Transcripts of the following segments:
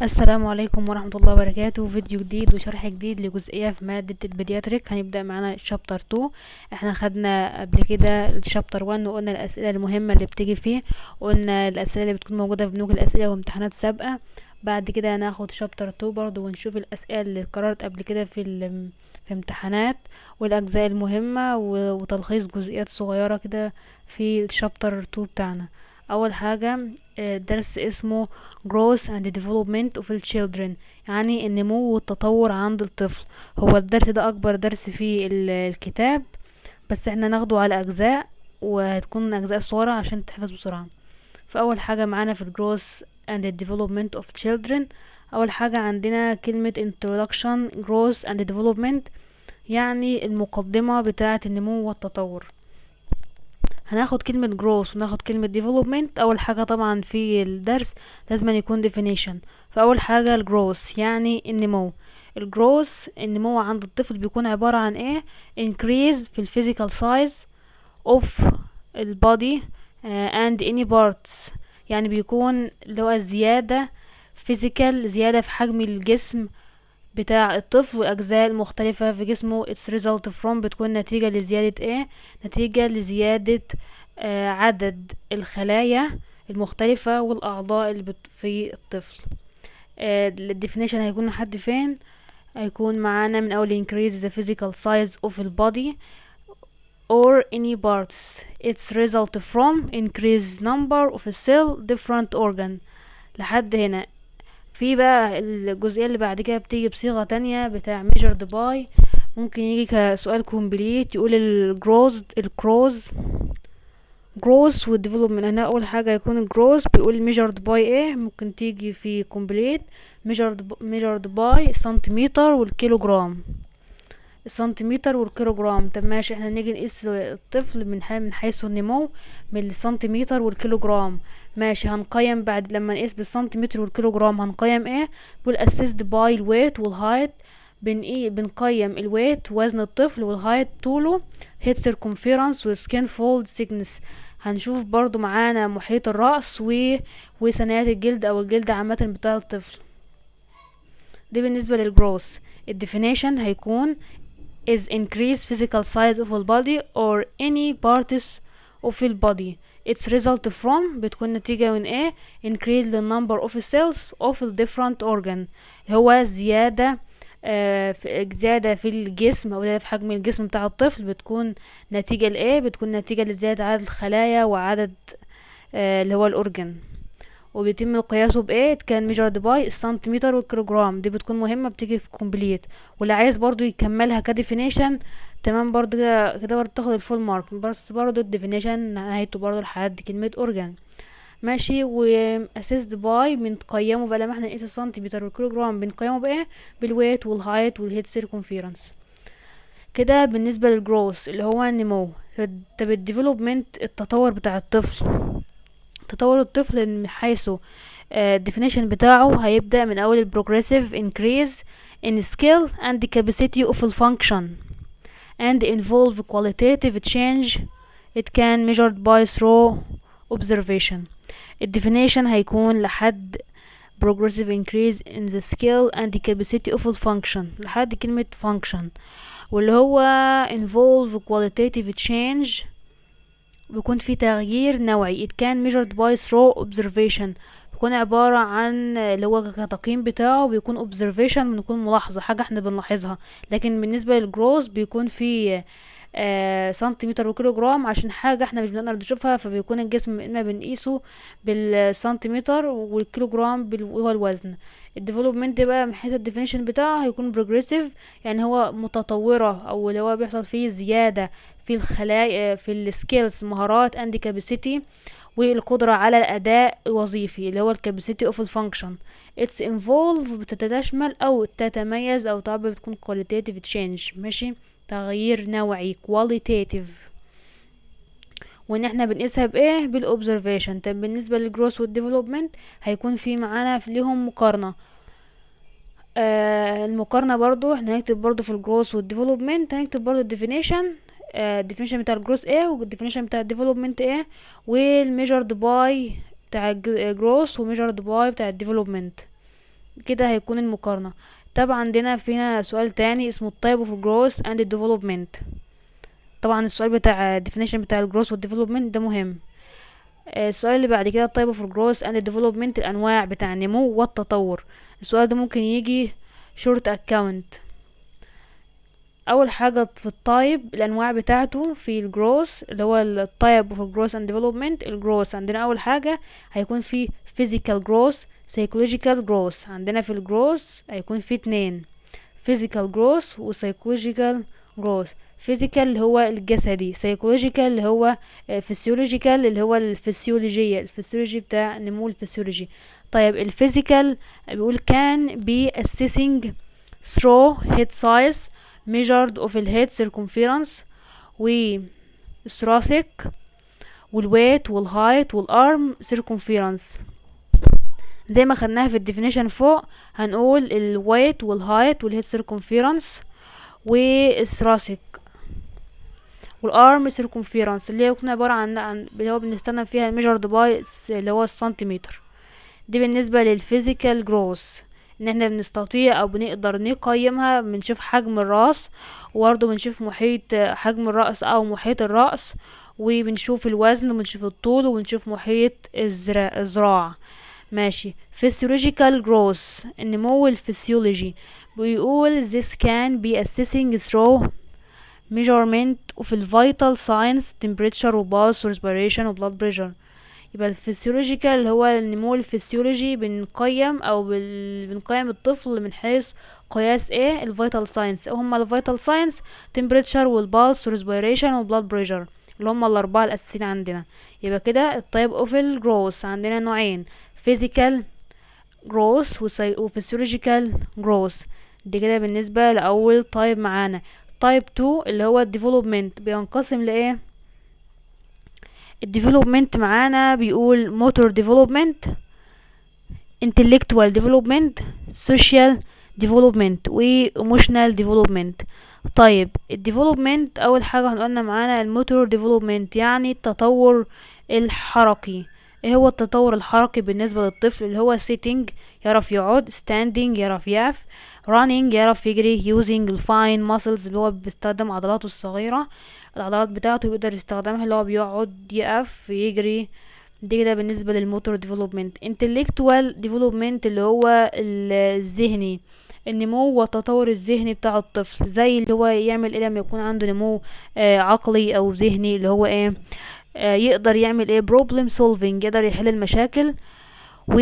السلام عليكم ورحمة الله وبركاته. فيديو جديد وشرح جديد لجزئية في مادة البيدياتريك. هنبدأ معانا شابتر 2. احنا خدنا قبل كده شابتر 1 وقلنا الأسئلة المهمة اللي بتيجي فيه، قلنا الأسئلة اللي بتكون موجودة في بنوك الأسئلة وامتحانات سابقة. بعد كده هناخد شابتر 2 برضو ونشوف الأسئلة اللي اتكررت قبل كده في امتحانات، والأجزاء المهمة وتلخيص جزئيات صغيرة كده في الشابتر 2 بتاعنا. أول حاجة درس اسمه growth and development of the children، يعني النمو والتطور عند الطفل. هو الدرس ده اكبر درس في الكتاب، بس احنا ناخده على اجزاء، وهتكون اجزاء صغيرة عشان تحفظ بسرعة. فاول حاجة معانا في growth and development of children، اول حاجة عندنا كلمة introduction growth and development، يعني المقدمة بتاعة النمو والتطور. هناخد كلمة growth وناخد كلمة development. اول حاجة طبعا في الدرس لازم يكون definition. فاول حاجة الجروث يعني النمو. النمو عند الطفل بيكون عبارة عن ايه؟ increase في physical size of البادي and any parts، يعني بيكون اللي هو زيادة physical، زيادة في حجم الجسم بتاع الطفل والأجزاء المختلفة في جسمه. its result from بتكون نتيجة لزيادة ايه؟ نتيجة لزيادة عدد الخلايا المختلفة والأعضاء اللي في الطفل. الديفينيشن هيكون لحد فين؟ هيكون معانا من أول increase the physical size of the body or any parts. its result from increased number of a cell different organ. لحد هنا. في بقى الجزئية اللي بعد كده بتيجي بصيغة تانية بتاع measured by، ممكن يجي كسؤال كومبليت يقول الجروز والديفلوبمنت. هنا اول حاجة يكون الجروز بيقول measured by ايه، ممكن تيجي في كومبليت measured by سنتيمتر والكيلوغرام. السنتيمتر والكيلوغرام. طب ماشي، احنا نيجي نقيس الطفل من حيث النمو بالسنتيمتر والكيلوغرام. ماشي، هنقيم بعد لما نقيس بالسنتيمتر والكيلوغرام هنقيم ايه؟ بيقول assessed by الويت والهايت. بنقيم الويت وزن الطفل، والهايت طوله، head circumference وskin fold thickness. هنشوف برضو معانا محيط الرأس وثنايات الجلد او الجلد عامة بتاع الطفل. دي بالنسبة للجروث. الديفينيشن هيكون is increased physical size of the body or any parts of the body. its result from بتكون نتيجة من ايه؟ increase the number of cells of the different organ. هو زيادة في الجسم او زيادة في حجم الجسم بتاع الطفل، بتكون نتيجة لايه؟ بتكون نتيجة لزيادة عدد الخلايا وعدد اللي هو الأورجن. وبيتم قياسه بايه؟ كان measured by السنتيمتر والكيلوغرام. دي بتكون مهمة، بتيجي في كومبليت. واللي عايز برضو يكملها كديفينيشن تمام برضو كده برضو تاخد الفول مارك، بس برضو الديفينيشن نهايته برضو لحد كلمة اورجان. ماشي. و assessed by بنقيمه بقى، لما احنا نقيس السنتيمتر والكيلوغرام بنقيمه بايه؟ بالويت والهايت والهيد سيركمفيرنس. كده بالنسبة للجروث اللي هو النمو. طب الديفلوبمنت التطور بتاع الطفل. تطور الطفل من حيث definition بتاعه هيبدأ من أول progressive increase in skill and capacity of the function and involve qualitative change. it can measured by through observation. الديفينيشن هيكون لحد progressive increase in the skill and the capacity of the function لحد كلمة function، واللي هو involve qualitative change بيكون في تغيير نوعي. it can measured by through observation بيكون عبارة عن اللي هو كتقييم بتاعه بيكون observation، بنكون ملاحظة حاجة احنا بنلاحظها. لكن بالنسبة للجروث بيكون في سنتيمتر وكيلوغرام عشان حاجة احنا مش بنقدر نشوفها، فبيكون الجسم اما بنقيسه بالسنتيمتر والكيلوغرام هو الوزن. الديفلوبمنت بقى من حيث الديفينيشن بتاعه هيكون بروجريسيف، يعني هو متطورة او اللي هو بيحصل فيه زيادة في الخلايا في السكيلز مهارات and capacity والقدرة على الأداء الوظيفي اللي هو الكاباسيتي اوف الفانكشن. اتس انفولف بتتشمل أو تتميز أو تعبر بتكون qualitative change. ماشي، تغيير نوعي qualitative، وان احنا بنقيسها بايه؟ بالاوبزرفيشن. طب بالنسبة للجروث والديفلوبمنت هيكون في معانا ليهم مقارنة. المقارنة برضو احنا هنكتب برضو في الجروث والديفلوبمنت هنكتب برضو الديفينيشن. الديفينيشن بتاع الجروث ايه والديفينيشن بتاع الديفلوبمنت ايه، والميجرد باي بتاع الجروث وميجرد باي بتاع الديفلوبمنت. كده هيكون المقارنة. طبعا عندنا فينا سؤال تاني اسمه type of growth and development. طبعا السؤال بتاع definition بتاع الجروث والديفلوبمنت ده مهم. السؤال اللي بعد كده type of growth and development، الانواع بتاع النمو والتطور. السؤال ده ممكن يجي short account. اول حاجة في التايب الانواع بتاعته في الجروث اللي هو التايب of growth and development. الجروث عندنا اول حاجة هيكون في physical growth psychological growth. عندنا في الجروث هيكون في اتنين physical growth و psychological growth. physical اللي هو الجسدي، psychological اللي هو physiological اللي هو الفسيولوجي بتاع النمو الفسيولوجي. طيب الفيزيكال بيقول can be assessing through head size measured of الهيد circumference والثراسك والويت والهايت والارم circumference. زي ما خدناها في الديفينيشن فوق هنقول الويت والهايت والهيد circumference والثراسك والارم circumference اللي هي بتكون عبارة عن اللي هو بنستخدم فيها measured by اللي هو السنتيمتر. دي بالنسبة للفيزيكال جروث، ان احنا بنستطيع او بنقدر نقيمها. بنشوف حجم الراس وبرضه بنشوف محيط حجم الرأس او محيط الرأس، وبنشوف الوزن وبنشوف الطول وبنشوف محيط الذراع. ماشي. physiological growth النمو الفسيولوجي بيقول this can be assessing through measurement of vital signs temperature وpulse respiration وblood pressure. يبقى الفسيولوجيكال اللي هو النمو الفسيولوجي بنقيم بنقيم الطفل من حيث قياس ايه الفيتال ساينس. هما الفيتال ساينس تمبريتشر والبالس وريسبيريشن والبلاد بريشر اللي هما الاربعه الاساسيين عندنا. يبقى كده التايب اوف الجروث عندنا نوعين physical growth وفسيولوجيكال growth. دي كده بالنسبه لاول تايب معانا. تايب 2 اللي هو الديفلوبمنت بينقسم لايه؟ الديفلوبمنت معانا بيقول motor development intellectual development social development و emotional development. طيب الديفلوبمنت اول حاجة هنقولنا معانا الموتور development يعني التطور الحركي. ايه هو التطور الحركي بالنسبة للطفل؟ اللي هو sitting يعرف يقعد، standing يعرف يقف، running يعرف يجري، using الفاين muscles اللي هو بيستخدم عضلاته الصغيرة، العضلات بتاعته بيقدر يستخدمها اللي هو بيقعد يقف يجري. دي كده بالنسبة للموتور ديفلوبمنت. intellectual development اللي هو الذهني، النمو والتطور الذهني بتاع الطفل، زي اللي هو يعمل ايه لما يكون عنده نمو عقلي او ذهني، اللي هو ايه يقدر يعمل ايه problem solving يقدر يحل المشاكل، و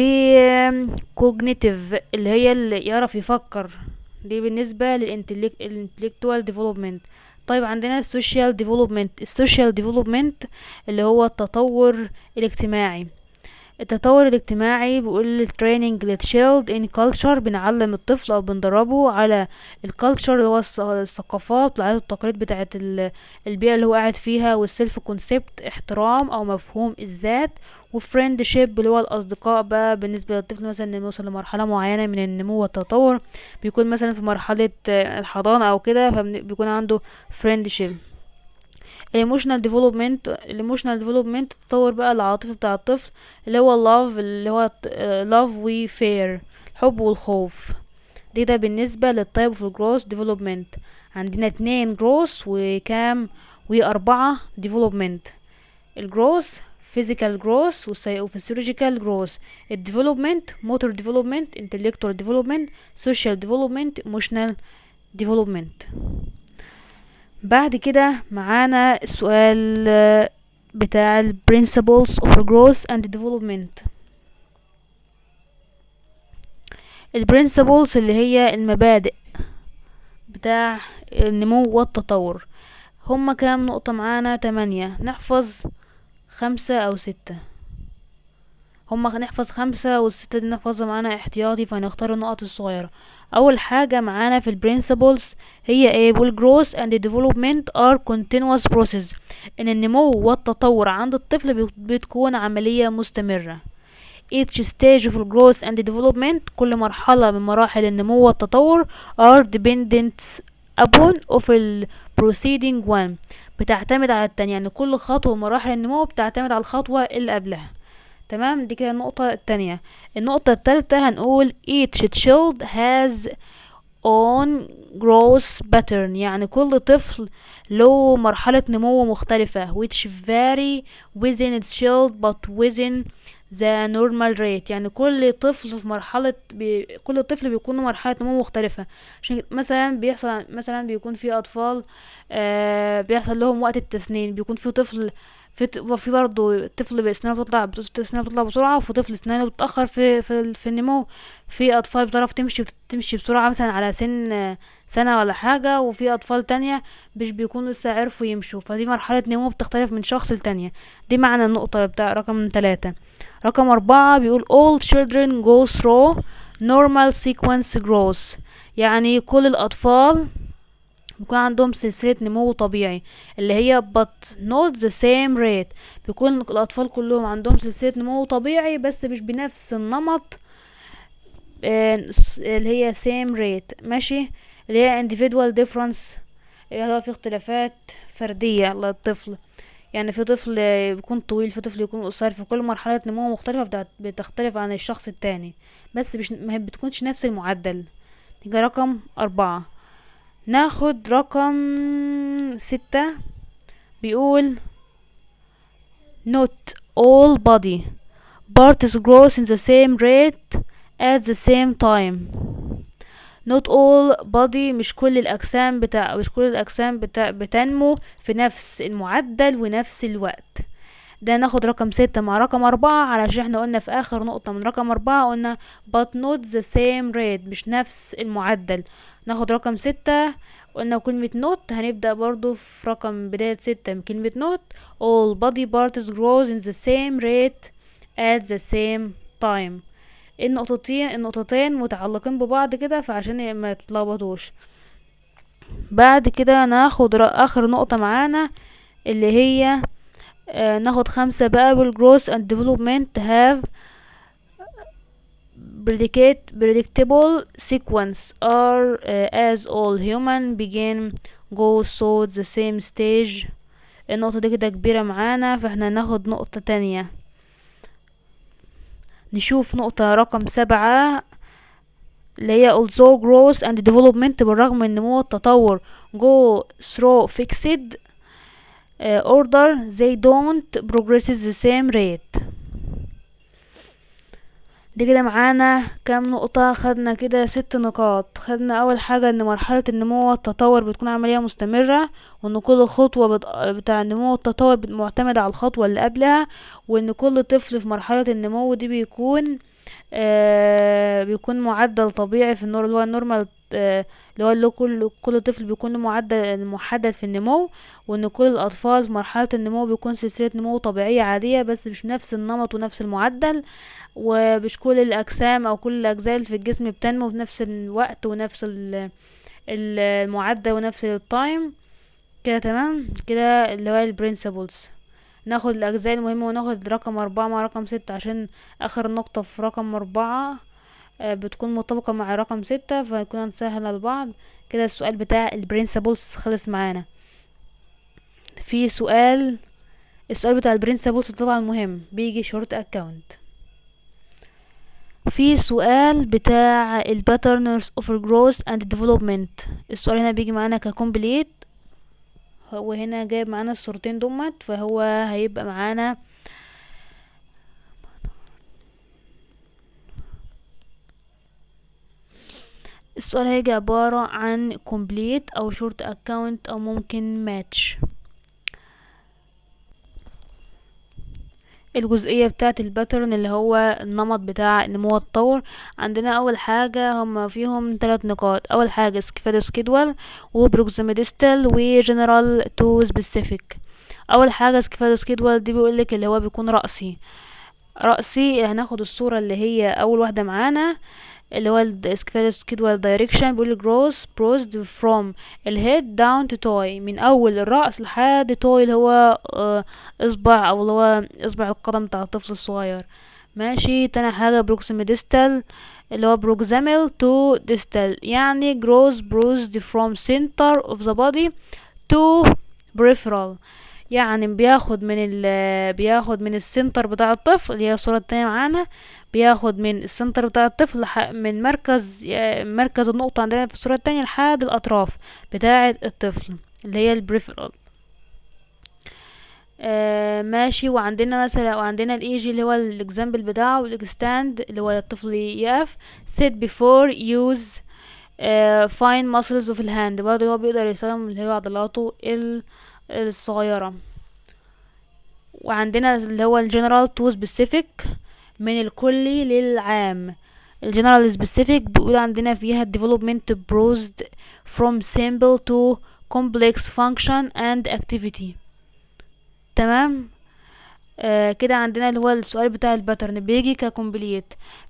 cognitive اللي هي اللي يعرف يفكر. دي بالنسبة للintellectual development. طيب عندنا السوشيال ديفلوبمنت. السوشيال ديفلوبمنت اللي هو التطور الاجتماعي. التطور الاجتماعي بيقول training the child in culture بنعلم الطفل او بندربه على الكالتشر اللي هو الثقافات والعادات والتقاليد بتاعه البيئة اللي هو قاعد فيها، والسيلف كونسبت احترام او مفهوم الذات، وفريندشيب اللي هو الاصدقاء. بقى بالنسبة للطفل مثلا انه يوصل لمرحلة معينة من النمو والتطور بيكون مثلا في مرحلة الحضانة او كده فبيكون عنده فريندشيب. الايموشنال ديفلوبمنت التطور بقى العاطفي بتاع الطفل اللي هو love اللي هو love و fear الحب والخوف. ده بالنسبة للتايب اوف الجروث ديفلوبمنت. عندنا 2 جروث وكام و4 ديفلوبمنت. الجروث physical growth وphysiological growth. الديفلوبمنت motor development intellectual development social development emotional development. بعد كده معانا السؤال بتاع ال principles of growth and development. ال principles اللي هي المبادئ بتاع النمو والتطور. هما كام نقطة معانا؟ 8. نحفظ 5 أو 6. هما هنحفظ 5 و6 دي نحفظها معانا احتياطي، فهنختار النقط الصغيرة. اول حاجة معانا في البرينسيبلز هي ايه؟ growth and development are continuous process. ان النمو والتطور عند الطفل بتكون عملية مستمرة. each stage of growth and development كل مرحلة من مراحل النمو والتطور are dependent upon of the preceding one بتعتمد على التانية. يعني كل خطوة من مراحل النمو بتعتمد على الخطوة اللي قبلها. تمام. دي كده النقطة التانية. النقطة التالتة هنقول each child has own growth pattern، يعني كل طفل له مرحلة نمو مختلفة which vary within its child but within the normal rate، يعني كل طفل في مرحلة كل طفل بيكون له مرحلة نمو مختلفة. عشان مثلا بيحصل، مثلا بيكون في أطفال بيحصل لهم وقت التسنين، بيكون في طفل في برضه طفل بأسنانه بتطلع بسرعة، وفي طفل أسنانه بتتأخر في النمو. في أطفال بتعرف تمشي بسرعة مثلا على سن سنة ولا حاجة، وفي أطفال تانية مش بيكونوا لسه عرفوا يمشوا، فدي مرحلة نمو بتختلف من شخص لتانية. دي معنى النقطة بتاع رقم 3. رقم 4 بيقول all children go through normal sequence growth، يعني كل الأطفال بيكون عندهم سلسلة نمو طبيعي اللي هي but not the same rate. بيكون الأطفال كلهم عندهم سلسلة نمو طبيعي بس مش بنفس النمط اللي هي same rate، ماشي، اللي هي individual difference، اللي هو في اختلافات فردية للطفل. يعني في طفل بيكون طويل، في طفل يكون قصير، في كل مرحلة نمو مختلفة بتختلف عن الشخص التاني، بس مش ما بتكونش نفس المعدل. نيجي رقم 4. ناخد رقم 6 بيقول not all body parts grows in the same rate at the same time. not all body مش كل الأجسام بتنمو في نفس المعدل ونفس الوقت. ده ناخد رقم 6 مع رقم 4، علشان احنا قلنا في آخر نقطة من رقم 4 قلنا but not the same rate، مش نفس المعدل. ناخد رقم 6، قلنا كلمة not هنبدأ برضو في رقم بداية 6 من كلمة not all body parts grows in the same rate at the same time. النقطتين متعلقين ببعض كده، فعشان ما تتلخبطوش. بعد كده ناخد آخر نقطة معانا اللي هي ناخد 5 بقى بالgrowth and development have predictable sequence are as all human begin go through the same stage. النقطة دي كده كبيرة معانا، فاحنا ناخد نقطة تانية. نشوف نقطة رقم 7 اللي هي although growth and development، بالرغم من نمو التطور go through fixed order they don't progress the same rate. دي كده معانا كام نقطة؟ خدنا كده 6 نقاط. خدنا اول حاجة ان مرحلة النمو والتطور بتكون عملية مستمرة، وان كل خطوة بتاع النمو والتطور معتمدة على الخطوة اللي قبلها، وان كل طفل في مرحلة النمو دي بيكون معدل طبيعي في النور اللي هو النورمال، اللي هو كل طفل بيكون له معدل محدد في النمو، وان كل الاطفال في مرحلة النمو بيكون سلسلة نمو طبيعية عادية بس مش نفس النمط ونفس المعدل، ومش كل الاجسام او كل الاجزاء اللي في الجسم بتنمو في نفس الوقت ونفس المعدل ونفس التايم. كده تمام كده اللي هو البرنسبلز. ناخد الاجزاء المهمة وناخد رقم 4 مع رقم 6 عشان اخر نقطة في رقم 4 بتكون مطابقة مع رقم 6، فهيكون هنسهل على بعض. كده السؤال بتاع البرنسبلز خلص معانا. في السؤال بتاع البرنسبلز طبعا مهم، بيجي شورت اكاونت. في سؤال بتاع الباترنز اوف growth and development. السؤال هنا بيجي معانا ككومبليت، هو هنا جايب معانا الصورتين دمت، فهو هيبقى معانا السؤال هيجي عبارة عن complete او short account او ممكن match. الجزئية بتاعة الباترن اللي هو النمط بتاع النمو والتطور، عندنا اول حاجة هما فيهم 3 نقاط. اول حاجة سكيفادوسكيدوال وبروكسيميديستال وجنرال تو سبيسيفيك. اول حاجة سكيفادوسكيدوال دي بيقولك اللي هو بيكون رأسي. هناخد الصورة اللي هي اول واحدة معانا اللي هو السكيفادوسكيدوال دايركشن، بيقول جروس بروزد فروم الهيد داون تو توي، من اول الرأس لحد توي اللي هو اصبع او اللي هو اصبع القدم بتاع الطفل الصغير. ماشي. تاني حاجة بروكسيميديستال اللي هو بروكسيمال تو ديستال، يعني grows bruised from center of the body to peripheral، يعني بياخد من السنتر بتاع الطفل، اللي هي الصورة التانية معانا، بياخد من السنتر بتاع الطفل من مركز النقطة عندنا في الصورة التانية لحد الأطراف بتاعة الطفل، اللي هي البريفرال. ماشي. وعندنا الايجي اللي هو الاكزامبل بتاعه، والاكستاند اللي هو الطفل يقف. sit before use fine muscles of الهاند، برضه هو بيقدر يستخدم اللي هو عضلاته الصغيرة. وعندنا اللي هو الجنرال تو سبيسيفيك، من الكلي للعام. الجنرال سبيسيفيك بيقول عندنا فيها development browsed from simple to complex function and activity. تمام. كده عندنا اللي هو السؤال بتاع الباترن بيجي ككومبليت.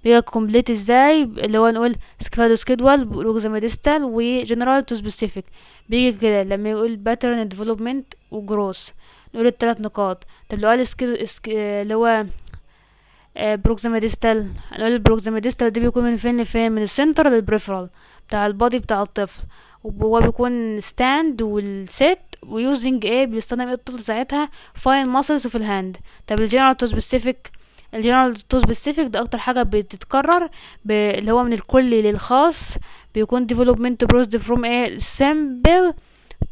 بيجي كومبليت ازاي؟ اللي هو نقول سكفادو سكيدوال بروكسيماديستال وجنرال تو سبيسيفيك. بيجي كده لما يقول باترن ديفلوبمنت وجروس، نقول الثلاث نقاط. طب لو قال اللي هو بروكسيماديستال، نقول البروكسيماديستال دي بيكون من فين لفين؟ من السنتر للبريفرال بتاع البادي بتاع الطفل، وهو بيكون ستاند والست، ويوزنج ايه؟ بيستخدم ايه الطفل ساعتها؟ فاين ماسلز في الهاند. طب الجنرال تو سبيسيفيك، الجنرال تو سبيسيفيك ده اكتر حاجه بتتكرر اللي هو من الكلي للخاص، بيكون development processed from ايه؟ simple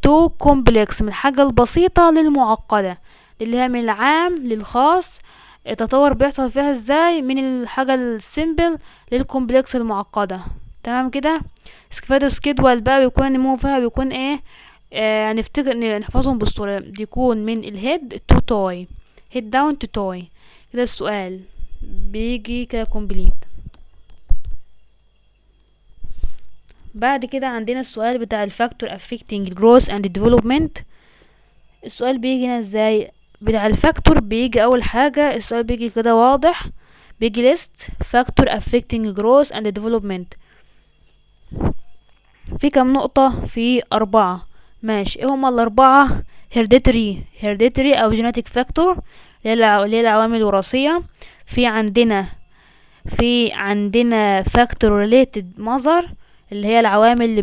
to complex، من الحاجه البسيطه للمعقده، اللي هي من العام للخاص. التطور بيحصل فيها ازاي؟ من الحاجه السيمبل للكومبلكس المعقده. تمام كده. سكفادو سكيدوال بقى بيكون النمو فيها بيكون ايه؟ هنفتكر نحفظهم بالصورة، بيكون من الهيد تو توي، هيد داون تو توي. كده السؤال بيجي كده كومبليت. بعد كده عندنا السؤال بتاع الفاكتور affecting growth and development. السؤال بيجي هنا ازاي؟ بتاع الفاكتور بيجي اول حاجة السؤال بيجي كده واضح، بيجي list factor affecting growth and development. في كم نقطة؟ في 4. ماشي. ايه هما الأربعة؟ hereditary أو genetic factor اللي هي العوامل الوراثية. في عندنا factor related mother اللي هي العوامل اللي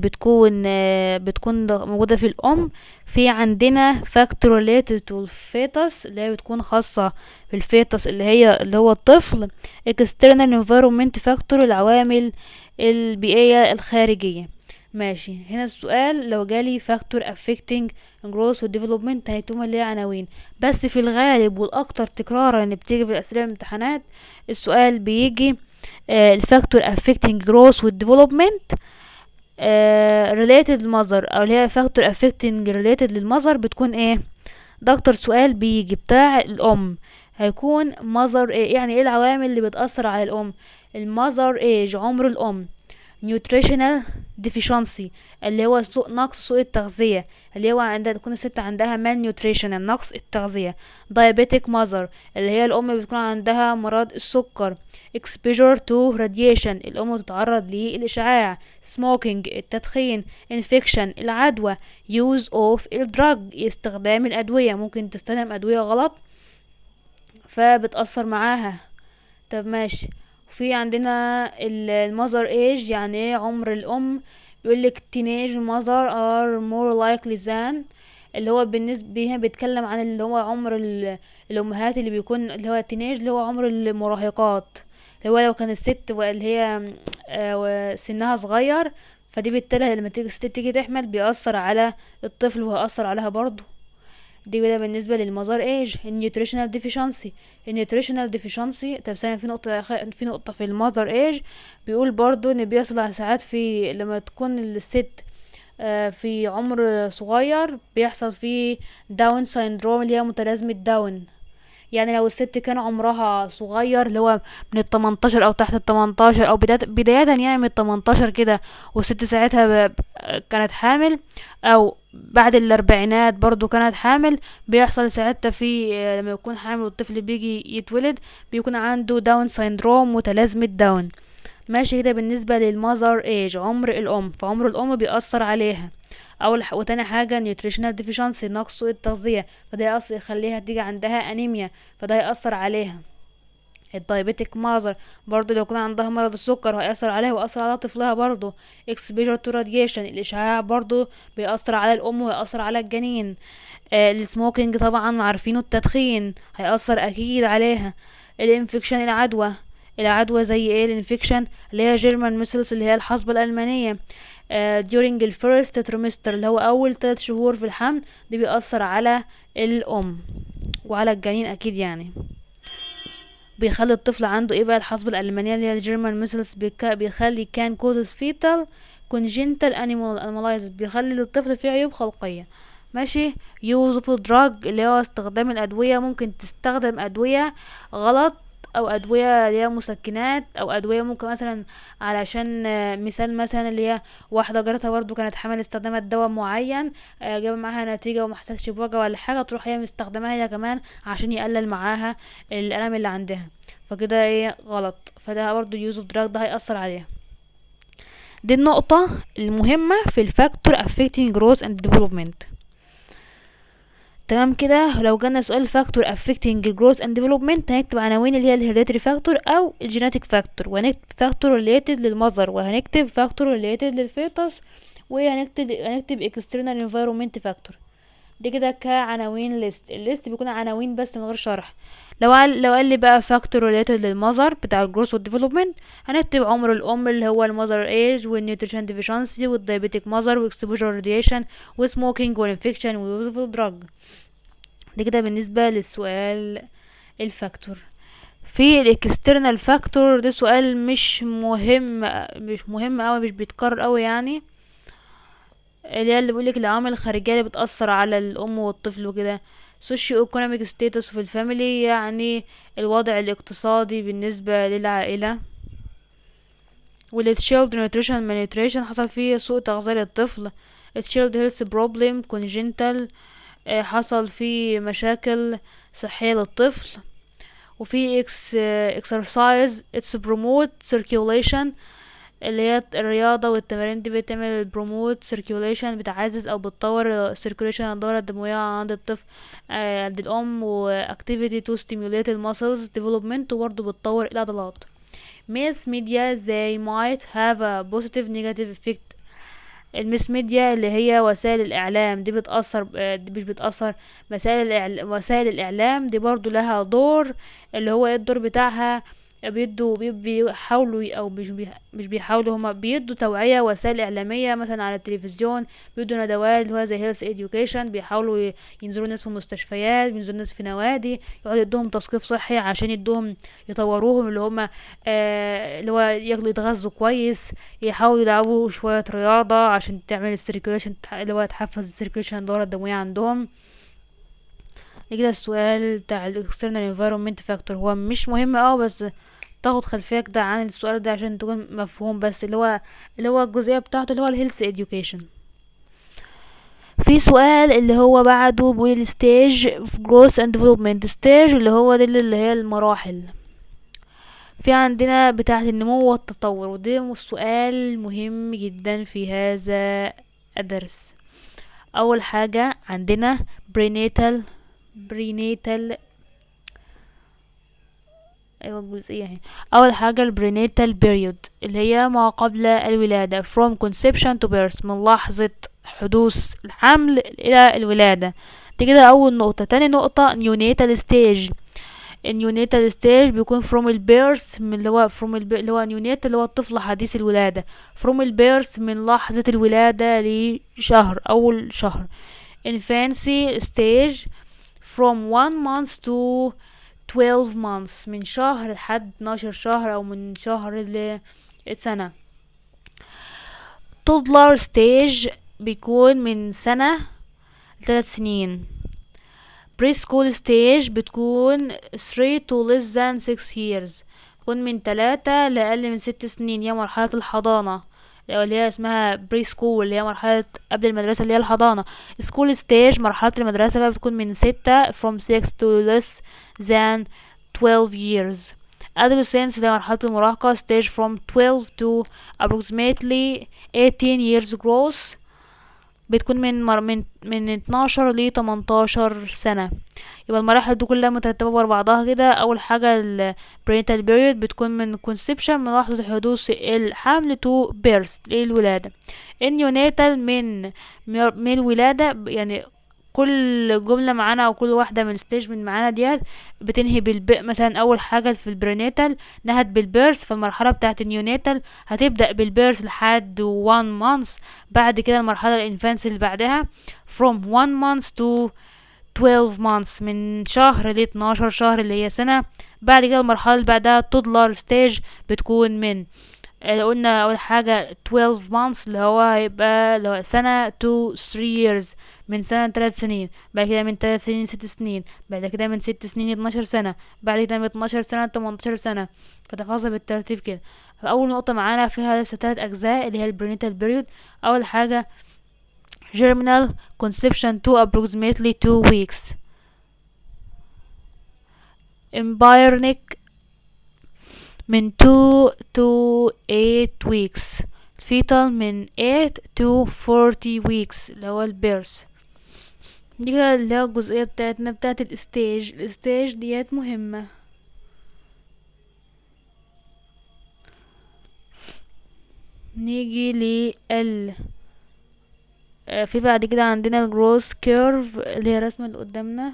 بتكون موجودة في الأم. في عندنا factor related to fetus اللي هي بتكون خاصة بالفيتس اللي هو الطفل. external environment factor العوامل البيئية الخارجية. ماشي. هنا السؤال لو جالي factor affecting growth و development هيتم اللي هي عناوين، بس في الغالب والاكتر تكرارا اللي بتيجي في الاسئله الامتحانات السؤال بيجي الفاكتور affecting growth و development related للمظهر، او اللي هي factor affecting related للمظهر بتكون ايه؟ ده اكتر سؤال بيجي بتاع الام. هيكون mother ايه؟ يعني ايه العوامل اللي بتأثر على الام؟ المذر ايج، عمر الام. nutritional deficiency اللي هو نقص سوء التغذية، اللي هو عندها تكون الست عندها malnutrition نقص التغذية. diabetic mother اللي هي الأم بتكون عندها مرض السكر. exposure to radiation الأم تتعرض للإشعاع. smoking التدخين. infection العدوى. use of drug استخدام الأدوية، ممكن تستخدم أدوية غلط فبتأثر معاها. طب ماشي. في عندنا المذر ايج، يعني ايه عمر الام؟ بيقولك teenage mother are more likely than، اللي هو بالنسبة هنا بيتكلم عن اللي هو عمر الامهات اللي بيكون اللي هو teenage اللي هو عمر المراهقات، اللي هو لو كان الست اللي هي سنها صغير، فدي بالتالي لما تيجي الست تيجي تحمل بيأثر على الطفل وهيأثر عليها برضو. دي كده بالنسبة للمذر ايج. النيوتريشنال ديفيشنسي طب ثانية في نقطة في المذر ايج بيقول برضو ان بيحصل على ساعات في لما تكون الست في عمر صغير بيحصل فيه داون سيندروم اللي هي متلازمة داون. يعني لو الست كان عمرها صغير اللي هو من ال18 او تحت ال18 او بداية يعني من ال18 كده، والست ساعتها كانت حامل، او بعد الاربعينات برضو كانت حامل، بيحصل ساعتها في لما يكون حامل والطفل بيجي يتولد بيكون عنده داون سيندروم متلازمة داون. ماشي كده بالنسبة للمذر ايج، عمر الام، فعمر الام بيأثر عليها. وتاني حاجة nutritional deficiency نقص التغذية، فده يخليها تيجي عندها انيميا، فده يأثر عليها. الدايابيتك ماذر برضو لو كان عندها مرض السكر هيأثر عليها ويأثر على طفلها برضو. exposure to radiation الإشعاع برضو بيأثر على الأم ويأثر على الجنين. السموكينج طبعا عارفينه، التدخين هيأثر أكيد عليها. الانفكشن العدوى زي ايه الانفكشن اللي هي جيرمان ميسلز اللي هي الحصبة الألمانية. during الفيرست تريمستر اللي هو أول 3 شهور في الحمل، دي بيأثر على الأم وعلى الجنين أكيد يعني. بيخلي الطفل عنده ايه بقى الحصبة الألمانية اللي هي الجيرمان ميسلز، بيخلي كان كوزز فيتال كونجنتال انيمالايز، بيخلي للطفل فيه عيوب خلقية. ماشي. يوز اوف دراج اللي هو استخدام الأدوية، ممكن تستخدم أدوية غلط او ادويه اللي هي مسكنات، او ادويه ممكن مثلا علشان مثال مثلا اللي هي واحده جارتها برضو كانت حامل استخدمت دواء معين، جاب معاها نتيجه وما حصلش بوجع ولا حاجه، تروح هي مستخدماها هي كمان عشان يقلل معاها الالم اللي عندها، فكده ايه غلط. فده برضو يوز اوف دراج ده هيأثر عليها. دي النقطه المهمه في الفاكتور affecting growth and development. تمام كده. لو جانا سؤال فاكتور affecting growth and development هنكتب عناوين اللي هي الهيريديتري فاكتور او الجيناتيك فاكتور، وهنكتب فاكتور related للمذر، وهنكتب فاكتور related للفيتس، وهنكتب external environment factor. دي كده كعناوين ليست. الليست بيكون عناوين بس من غير شرح. لو قال لي بقى فاكتور ريليتد للمذر بتاع الجروث والديفلوبمنت، هنكتب عمر الام اللي هو المذر ايج، والنيوتريشن ديفيشنسي، والدايابيتك مذر، واكسبوجر راديشن، وسموكينج، والانفكشن، ويوز اوف دراج. دي كده بالنسبه للسؤال الفاكتور. في الاكسترنال فاكتور ده سؤال مش مهم قوي، مش بيتكرر قوي يعني، اللي بيقولك العوامل الخارجيه اللي بتأثر على الام والطفل وكده. سوشيو ايكونوميك ستاتس في الفاميلي، يعني الوضع الاقتصادي بالنسبه للعائله. والتشيلد نيوتريشن مالنيوتريشن حصل فيه سوء تغذية للطفل. التشيلد هيلث بروبلم كونجنتال حصل فيه مشاكل صحيه للطفل. وفي exercise it's promote circulation اللي هي الرياضة والتمارين دي بتعمل بروموت سيركيوليشن، بتعزز او بتطور circulation الدورة الدموية عند الطفل عند الام، واكتيفيتي تو stimulate المسلز development، وبرضه بتطور العضلات. mass media they might have a positive negative effect. الميس ميديا اللي هي وسائل الاعلام دي بتأثر مش بتأثر. وسائل الاعلام دي برضو لها دور، اللي هو الدور بتاعها بيحاولوا او مش بيحاولوا، هما بيدوا توعية وسائل اعلامية مثلا على التلفزيون، بيدوا ندوات اللي هو زي هيلث education، بيحاولوا ينزلوا ناس في مستشفيات، بينزلوا ناس في نوادي، يقعدوا يدوهم تثقيف صحي عشان يدوهم يطوروهم، اللي هما اللي هو يتغذوا كويس، يحاولوا يلعبوا شوية رياضة عشان تعمل السيركيوليشن اللي هو تحفز السيركيوليشن الدورة الدموية عندهم. كده السؤال بتاع الاكسترنال environment factor هو مش مهم اوي، بس تاخد خلفية كده عن السؤال ده عشان تكون مفهوم، بس اللي هو الجزئية بتاعته اللي هو الهيلث education. في سؤال اللي هو بعده بيقول stage of growth and development. stage اللي هو دي اللي هي المراحل. في عندنا بتاعة النمو والتطور، وده سؤال مهم جدا في هذا الدرس. اول حاجة عندنا prenatal ايوه الجزئية اهي. اول حاجة البرينيتال بيريود اللي هي ما قبل الولادة from conception to birth، من لحظة حدوث الحمل الى الولادة. دي كده اول نقطة. تاني نقطة neonatal stage. النيونيتال ستيج بيكون from البيرث، من اللي هو نيونيت اللي هو الطفل حديث الولادة، from البيرث من لحظة الولادة لشهر أول شهر. infancy stage from 1 month to 12 months، من شهر لحد 12 شهر أو من شهر لسنة. toddler stage بيكون من سنة ل3 سنين. preschool stage بتكون 3 to less than 6 years، بتكون من 3 لأقل من 6 سنين، هي مرحلة الحضانة اللي هي اسمها preschool اللي هي مرحلة قبل المدرسة اللي هي الحضانة. school stage مرحلة المدرسة بقى بتكون من 6 from 6 to less than 12 years. adolescence اللي هي مرحلة المراهقة stage from 12 to approximately 18 years growth. بتكون من 12 ل 18 سنة. يبقى المراحل دي كلها مترتبة ورا بعضها كده. اول حاجة ال prenatal period بتكون من conception، من لحظة حدوث الحمل to birth للولادة. النيوناتال من الولادة، يعني كل جملة معانا او كل واحدة من الستيج من معانا ديت بتنهي مثلا اول حاجة في البريناتال نهت بالبيرث، فالمرحلة بتاعة النيوناتال هتبدأ بالبيرث لحد 1 month. بعد كده المرحلة الانفانس اللي بعدها from 1 month to 12 months، من شهر ل 12 شهر اللي هي سنة. بعد كده المرحلة اللي بعدها toddler stage بتكون من قلنا اول حاجة 12 months اللي هو هيبقى اللي هو سنة to 3 years، من سنة 3 سنين. بعد كده من 3 سنين 6 سنين. بعد كده من 6 سنين 12 سنة. بعد كده من 12 سنة 18 سنة. فتفاصل بالترتيب كده. فأول نقطة معانا فيها لسه 3 أجزاء اللي هي البرينيتال بيريود. أول حاجة germinal conception to approximately 2 weeks. embryonic من 2 to 8 weeks. fetal من 8 to 40 weeks اللي هو البيرث. دي كده اللي هي الجزئية بتاعتنا بتاعت الستيج ديت مهمة. نيجي لل في بعد كده عندنا الجروث كيرف اللي هي الرسمة اللي قدامنا.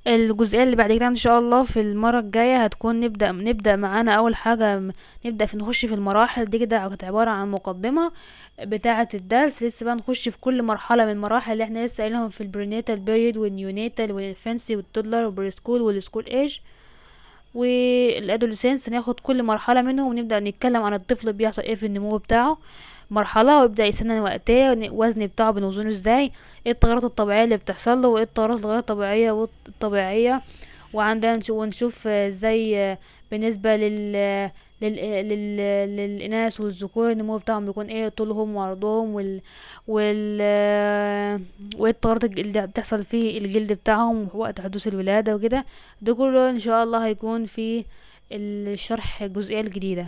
الجزئيه اللي بعد كده ان شاء الله في المره الجايه هتكون نبدا معانا اول حاجه نبدا نخش في المراحل دي كده. كانت عباره عن مقدمه بتاعه الدرس. لسه بقى نخش في كل مرحله من المراحل اللي احنا لسه قايلهم في البرينيتال بيريود والنيونيتال والانفانسي والتودلر والبريسكول والسكول ايج والادوليسنس. هناخد كل مرحله منهم ونبدا نتكلم عن الطفل بيحصل ايه في النمو بتاعه مرحله، ويبدا يسنن وقتها، الوزن بتاعه بنوزنه ازاي، ايه التغيرات الطبيعيه اللي بتحصل له، وايه التغيرات الغير طبيعيه والطبيعيه. وعندنا ونشوف ازاي بالنسبه للإناث والذكور النمو بتاعهم بيكون ايه، طولهم وعرضهم وال وايه التغيرات اللي بتحصل في الجلد بتاعهم وقت حدوث الولادة وكده. ده كله ان شاء الله هيكون في الشرح الجزئية الجديدة.